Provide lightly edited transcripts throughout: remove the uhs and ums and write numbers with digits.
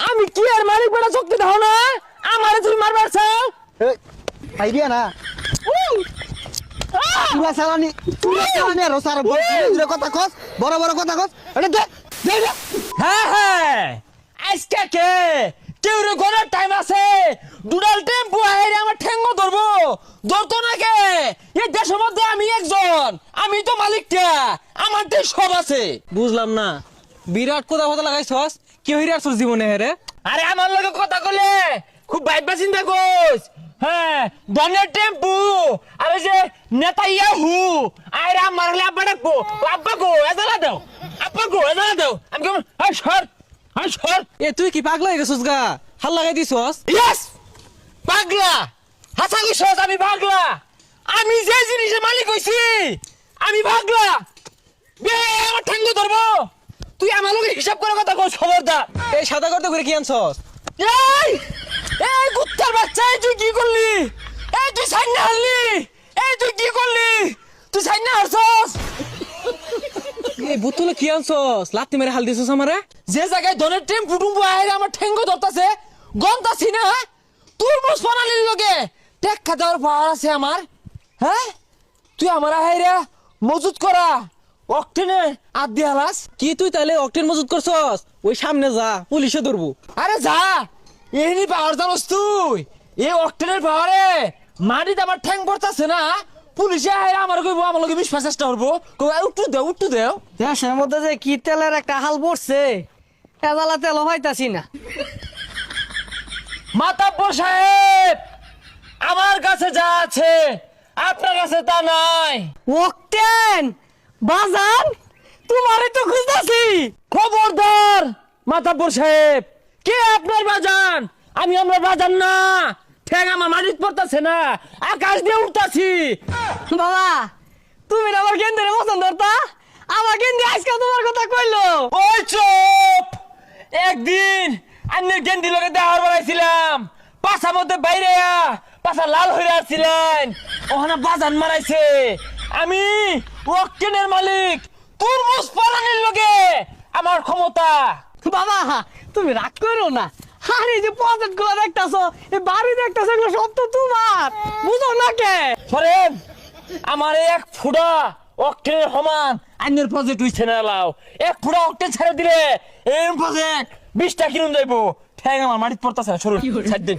আমি কি আর মালিক বেটা শক্তি দাও না আমারে তুমি মারবার চাও আইডিয়া না তুরা চালানি আর সারা বড় কথা কস বড় বড় কথা কস এটা দে দে দে। হ্যাঁ হ্যাঁ আজকে কে কেউ রে ঘরের টাইম আছে দুডাল টেম্পু আইরে আমার ঠেঙ্গ ধরবো ধরতো না কে এই দেশের মধ্যে আমি একজন আমি তো মালিকটা আমার তো সব আছে। বুঝলাম না বিরাট কথা কথা লাগাইছস কি হইরা তোর জীবনে হেরে? আরে আমার লগে কথা কলে খুব ভাইবা চিন্তা করিস। হ্যাঁ দনের টেম্পু আরে যে নেতা ইয়াহু আরে আমার হলে আব্বা ডাকবো আব্বা গো এদালা দাও আব্বা গো এদালা দাও আমি কেমন হাই সর হাই সর। এ তুই কি পাগলা হয়ে গেছিস গা? হাল লাগাই দিছস? ইয়েস পাগলা হাসা কইছস আমি পাগলা আমি যে জিনিসের মালিক হইছি আমি পাগলা বে আমার ঠ্যাঙ্গ ধরবো তুই আমার লগে হিসাব করে কথা কস খবরদার। এই সাদা করতে করে কি আনছস? এই এই কুত্তার বাচ্চা এই তুই কি করলি এই তুই সাইনা হারলি এই তুই কি করলি তুই সাইনা হারছস এই বোতলে কি আনছস? লাত্তি মেরে হাল দিছস আমারে? যে জায়গায় ধনের টেম্পু টুম্পু আইরে আমার ঠ্যাঙ্গ ধরতাছে গন্তাছি না তোর মুস বানালির লগে টেক্কা দেওয়ার পাওয়ার আছে আমার। হ্যাঁ তুই আমার আইরা মজুত করা অক্টেনে আদি হালাস কি তুই তাহলে অকটেন মজুত করছস? ওই সামনে যা পুলিশে ধরবো। আরে যা এনি পাওয়ার জানোস তুই এই অক্টেনের পাওয়ারে মাটিতে আমার ঠ্যাং পড়তাছে না পুলিশে আইরা আমার কইব আমার লগে বিশ্বাস চেষ্টা করবো উঠু দেও দেশের মধ্যে যে কি তেলের একটা হাল পড়ছে এজালা তেল হইতাছি না। মাতাব্বর সাহেব আমার কাছে যা আছে আপনার কাছে তা নাই। ওকটেন বাজান তোমারে তো খুঁজতাছি। খবরদার মাতাব্বর সাহেব কে আপনার বাজান আমি আমার বাজান না ঠ্যাং আমার মাটিতে পড়তাছে না আকাশ দিয়ে উঠতাছি। বাবা তুমি না আমার গেন্দের মতন ধরতা আমার গেন্দি আজকে তোমার কথা কইলো। ওই চুপ একদিন আন্নের গেন্দি লগে দেওয়ার বানাইছিলাম পাশার মধ্যে বাইরে পাশা লাল হয়ে আসছিলেন ওখানে বাজান মারাইছে আমি ওকেনের মালিক তুরমুজ পালানির লগে আমার ক্ষমতা। বাবা তুমি রাগ করো না আরে যে পকেট গুলো দেখতাছো এই বাড়ি দেখতাছো এগুলো সব তো তোমার বুঝো না কে সরেন আমার এক ফুটা অক্টেনের সমান আইনের প্রজেক্ট হইছে না লাও এক ফুটা অক্টেন ছেড়ে দিলে এই প্রজেক্ট 20টা কিনুন যাইবো ঠ্যাং আমার মাটিতে পড়তাছে না সরুন ছাড় দিন।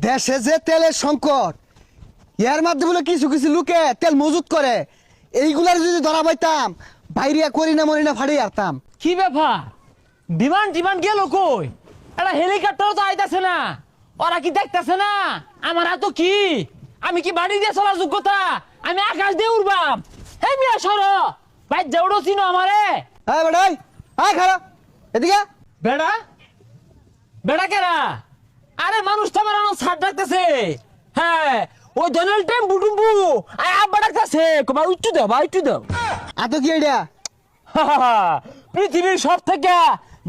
দেশে যে তেলের সংকট এর মাধ্যমে কিছু কিছু লোকে তেল মজুত করে এইগুলার যদি ধরা পাইতাম বাইরিয়া করি না মরি না ফাড়িয়ে আরতাম। কি ব্যাপার বিমান টিমান গেল কই একটা হেলিকপ্টারও তো আইতাছে না ওরা কি দেখতাছে না আমার এত কি আমি কি বাড়ি দিয়ে চলার যোগ্যতা আমি আকাশ দিয়ে উড়বাম হে মিয়া সর ভাই যেউড়ো চিনো আমারে হ্যাঁ বেড়াই হ্যাঁ খারাপ এদিকে বেড়া বেড়া কেরা আরে মানুষ তো আমার ছাড় ডাকতেছে। হ্যাঁ ওই ডোনাল্ড টেম্পু টুম্পু আয় আব্বা ডাকতেছে ভাই উচ্চু দাও ভাই উচ্চু দাও আতো কি এটা পৃথিবীর সব থেকে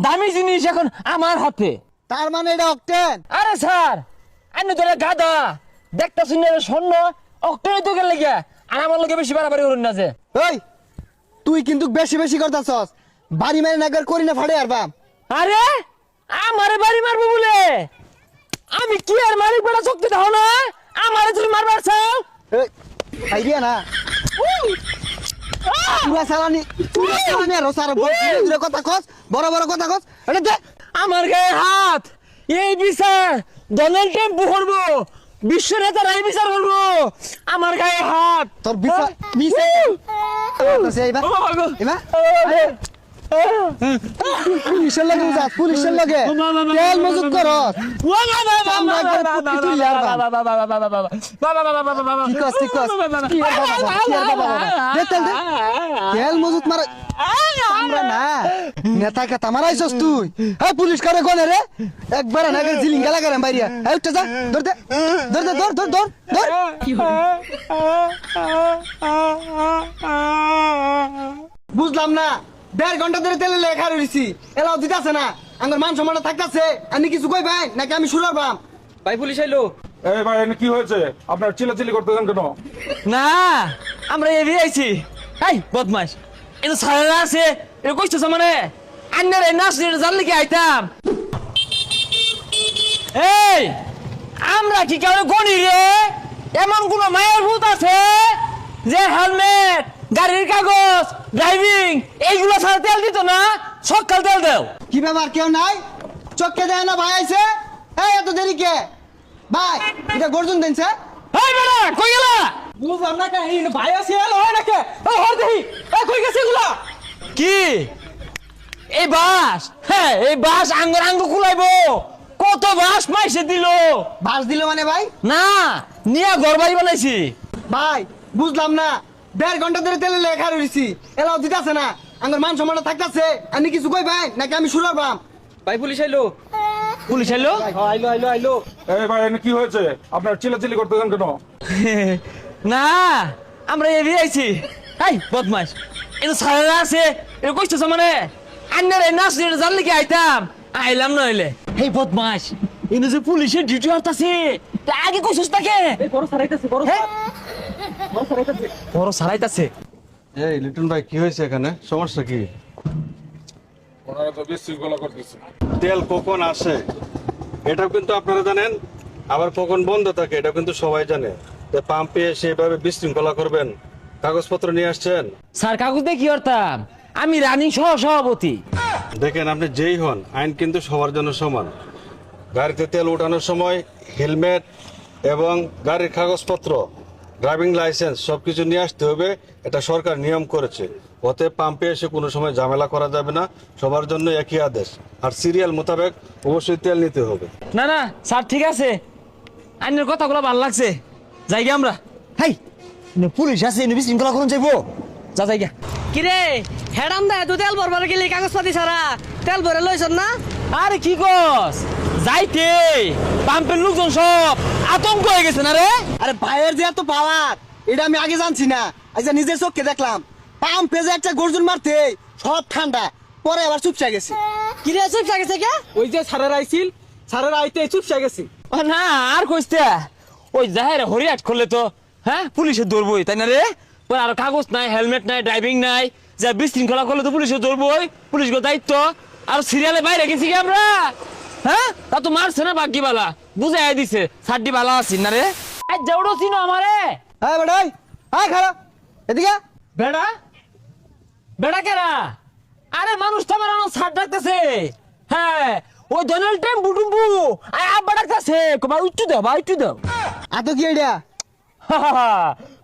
দামি জিনিস এখন আমার হাতে। তার মানে এটা অক্টেন। আরে স্যার আমি তোরা গাদা দেখতে শুনে স্বর্ণ অক্টোবর তো গেলে গিয়া আর আমার লোকে বেশি বাড়াবাড়ি করুন না যে ওই তুই কিন্তু বেশি বেশি করতাছস বাড়ি মেরে নাগার করি না ফাড়ে আরবাম। আরে আমারে বাড়ি মারবো বলে আমি কি আর মালিক বেটা শক্তি দাও না আমারে তুমি মারবার চাও আইডিয়া না তুরা চালানি আর সারা বড় কথা কস বড় বড় কথা কস এটা দে। আমার গায়ে হাত এই বিচার ডোনাল্ড টেম্পু করবো বিশ্ব নেতারা এই বিচার করবো আমার গায়ে হাত তোর বিচার মিছে এইবা এইবা পুলিশের লগে যাস পুলিশের লগে তেল মজুত করস তেল মজুত মারা আমরা না নেতা কে তামারাইছস তুই হ্যাঁ পুলিশ করে কোনে রে একবার না জিলিঙ্গা লাগারে বাইরিয়া এই উঠে যা ধর দে ধর দে ধর ধর ধর ধর বুঝলাম না 1.5 ঘন্টা ধরে তেলে লেখা রইছি এলাও দিতাছে না আমার মান সম্মান থাকতাছে আমি কিছু কই ভাই নাকি আমি শুরু করবাম। ভাই পুলিশ আইলো। এই ভাই এখানে কি হয়েছে আপনার চিল্লাচিল্লি করতেছেন কেন? না আমরা এড়িয়ে আইছি এই বদমাস এই তো সারা আছে এ কইছছ মানে আন্নের এই নাসরিন জানলে কি আইতাম এই আমরা কি কেউ গনি রে এমন কোন মায়ের ভূত আছে যে হেলমেট গাড়ির কাগজ ড্রাইভিং এইগুলো ছাড়া তেল দিত না সকাল তেল দেও কি ব্যাপার কেউ নাই চোখকে দেয় না ভাই আইছে এই এত দেরি কে ভাই এটা গর্জন দেনছে এই বেটা কই গেলা বুঝলাম না কে এই ভাই আছে এলো হয় না কে ও হর দেহি এ কই গেছে এগুলা কি এই বাস হ্যাঁ এই বাস আঙ্গুর আঙ্গুর কুলাইবো কত বাস মাইসে দিল বাস দিল মানে ভাই না নিয়া ঘর বাড়ি বানাইছি ভাই বুঝলাম না 1.5 ঘন্টা ধরে তেলে লেখা রইছি এলাও দিতাছে না আমার মান সম্মান থাকতাছে আমি কিছু কই ভাই নাকি আমি শুরু করবাম ভাই পুলিশ আইলো পুলিশ এলো আইলো আইলো আইলো এই ভাই এখানে কি হয়েছে আপনার চিল্লাচিল্লি করতেছেন কেন? না আমরা এভি আইছি এই বদমাস এটা সারা আছে এটা কইতেছ মানে আন্নার এই নাচ জানলে কি আইতাম আইলাম নইলে এই বদমাস ইনো যে পুলিশের ডিউটি হতাছে তা আগে কইছস তাকে এই বড় সারাইতাছে বড় সারাইতাছে বড় সারাইতাছে এই লিটন ভাই কি হয়েছে এখানে সমস্যা কি ওনারা তো বিশৃঙ্খলা করতেছে। তেল কখন আসে এটাও কিন্তু আপনারা জানেন আবার কখন বন্ধ থাকে এটা কিন্তু সবাই জানে যে পাম্পে এসে এভাবে বিশৃঙ্খলা করবেন কাগজপত্র নিয়ে আসছেন স্যার কাগজ দিয়ে কি করতাম আমি রানিং সহ সভাপতি দেখেন আপনি যেই হন আইন কিন্তু সবার জন্য সমান গাড়িতে তেল উঠানোর সময় হেলমেট এবং গাড়ির কাগজপত্র ড্রাইভিং লাইসেন্স সবকিছু নিয়ে আসতে হবে এটা সরকার নিয়ম করেছে ওতে পাম্পে এসে কোনো সময় ঝামেলা করা যাবে না সবার জন্য একই আদেশ আর সিরিয়াল মোতাবেক অবশ্যই তেল নিতে হবে না না স্যার ঠিক আছে আইনের কথাগুলো ভালো লাগছে যাই গে আমরা হাই পুলিশ আছে বিশৃঙ্খলা করুন যাইবো যা যাই গা কিরে হেডাম দা তুই তেল ভরবার গেলি কাগজপাতি ছাড়া তেল ভরে লইছন না আরে কি কস যাইতে পাম্পের লোকজন সব আতঙ্ক হয়ে গেছে না রে আরে ভাইয়ের যে এত পাওয়ার এটা আমি আগে জানছি না আচ্ছা নিজের চোখকে দেখলাম পাম্পে যে একটা গর্জন মারতে সব ঠান্ডা পরে আবার চুপচা গেছে কিরে চুপ থাকেছে কে ওই যে সারার আইছিল সারার আইতে চুপসা গেছি ও না আর কইতে ওই জাহের হরিয়াট করলে তো হ্যাঁ পুলিশে ধরবই তাই না রে ওই আর কাগজ নাই হেলমেট নাই ড্রাইভিং নাই যা বিশৃঙ্খলা করলে তো পুলিশে ধরবই পুলিশ দায়িত্ব আর সিরিয়ালে বাইরে গেছি কি আমরা হ্যাঁ তা তো মারছে না বাকি বালা বুঝাই দিছে সাড্ডি বালা আছি না রে আজ যাওড়ো চিনো আমারে হ্যাঁ বেটাই হ্যাঁ খারাপ এদিকে বেড়া বেড়া কেরা আরে মানুষ তো আমার ছাড় ডাকতেছে হ্যাঁ ওই ডোনাল্ড ট্রাম্প বুটুম্বু আব্বা ডাকতেছে কবা উঠু দাও বা উঠু দাও এত কি এটা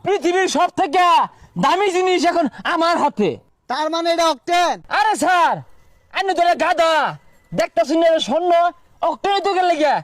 পৃথিবীর সব থেকে দামি জিনিস এখন আমার হাতে তার মানে এটা অক্টেন আরে স্যার আন্য তোরা গাদা দেখতেছি না স্বর্ণ অক্টেনে তো গেলে গিয়া